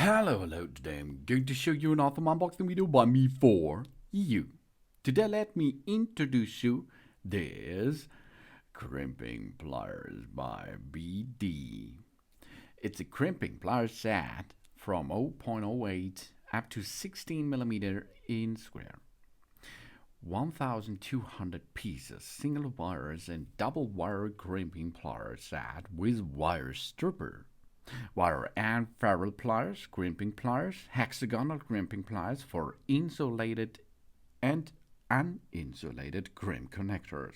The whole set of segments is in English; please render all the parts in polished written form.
Hello, today I'm going to show you an awesome unboxing video by me for you. Today let me introduce you this Crimping Pliers by BD. It's a crimping pliers set from 0.08 up to 16mm in square. 1,200 pieces, single wires and double wire crimping pliers set with wire stripper. Wire and ferrule pliers, crimping pliers, hexagonal crimping pliers for insulated and uninsulated crimp connectors.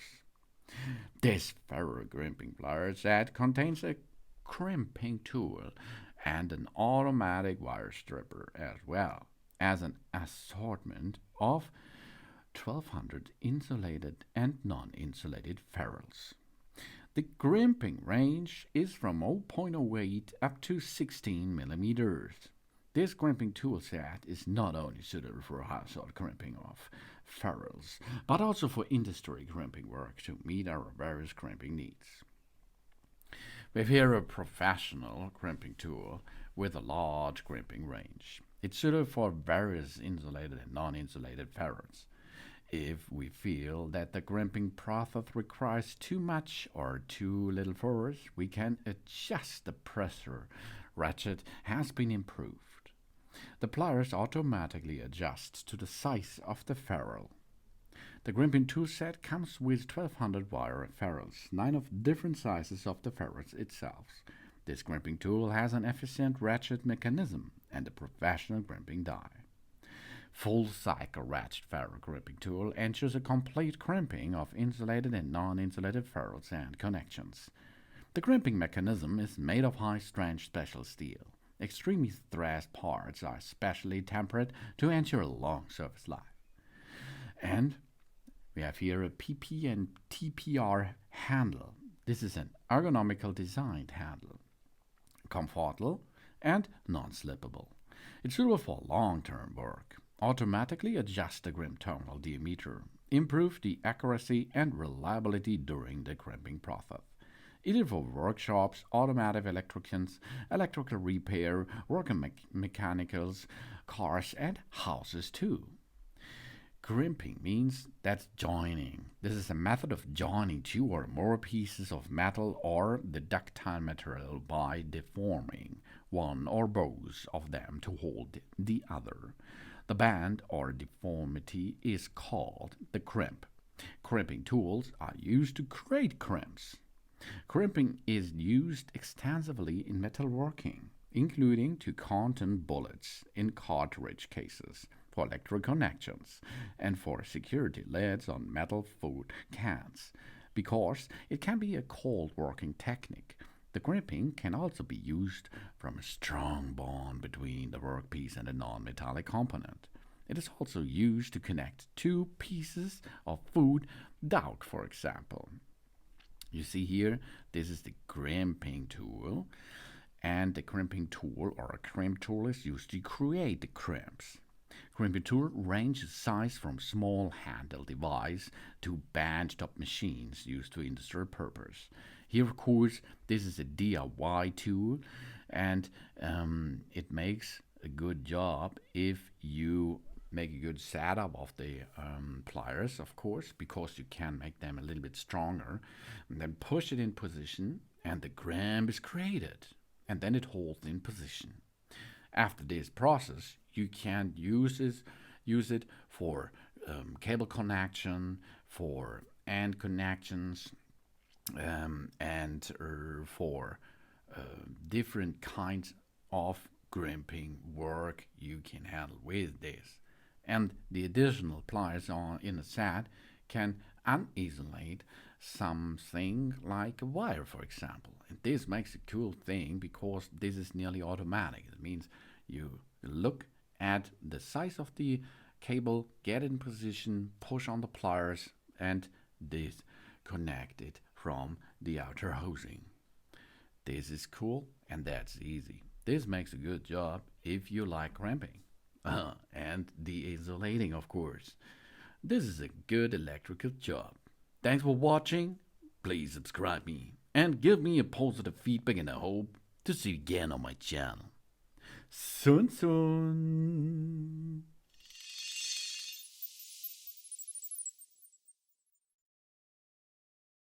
This ferrule crimping pliers set contains a crimping tool and an automatic wire stripper, as well as an assortment of 1,200 insulated and non-insulated ferrules. The crimping range is from 0.08 up to 16mm. This crimping tool set is not only suitable for household crimping of ferrules, but also for industry crimping work to meet our various crimping needs. We have here a professional crimping tool with a large crimping range. It's suitable for various insulated and non-insulated ferrules. If we feel that the crimping process requires too much or too little force, we can adjust the pressure. Ratchet has been improved. The pliers automatically adjust to the size of the ferrule. The crimping tool set comes with 1,200 wire ferrules, 9 of different sizes of the ferrules itself. This crimping tool has an efficient ratchet mechanism and a professional crimping die. Full cycle ratchet ferrule crimping tool ensures a complete crimping of insulated and non-insulated ferrules and connections. The crimping mechanism is made of high-strength special steel. Extremely stressed parts are specially tempered to ensure a long service life. And we have here a PP and TPR handle. This is an ergonomical designed handle, comfortable and non-slippable. It's suitable for long-term work. Automatically adjust the crimp terminal diameter, improve the accuracy and reliability during the crimping process. Either for workshops, automotive electricians, electrical repair, working mechanicals, cars and houses too. Crimping means that's joining. This is a method of joining two or more pieces of metal or the ductile material by deforming one or both of them to hold the other. The band or deformity is called the crimp. Crimping tools are used to create crimps. Crimping is used extensively in metalworking, including to contain bullets in cartridge cases, for electric connections, and for security lids on metal food cans. Because it can be a cold working technique, the crimping can also be used from a strong bond between the workpiece and a non-metallic component. It is also used to connect two pieces of food dough, for example. You see here, this is the crimping tool, and the crimping tool or a crimp tool is used to create the crimps. Crimping tool ranges size from small handheld device to benchtop machines used for industrial purpose. Here, of course, this is a DIY tool, and it makes a good job if you make a good setup of the pliers, of course, because you can make them a little bit stronger, and then push it in position, and the crimp is created, and then it holds in position. After this process, you can use it for cable connection, for end connections, and for different kinds of crimping work you can handle with this. And the additional pliers in a set can unisolate something like a wire, for example. And this makes a cool thing because this is nearly automatic. It means you look at the size of the cable, get in position, push on the pliers, and this connect it from the outer housing. This is cool, and that's easy. This makes a good job if you like crimping. And the insulating, of course. This is a good electrical job. Thanks for watching. Please subscribe me and give me a positive feedback, and I hope to see you again on my channel. soon.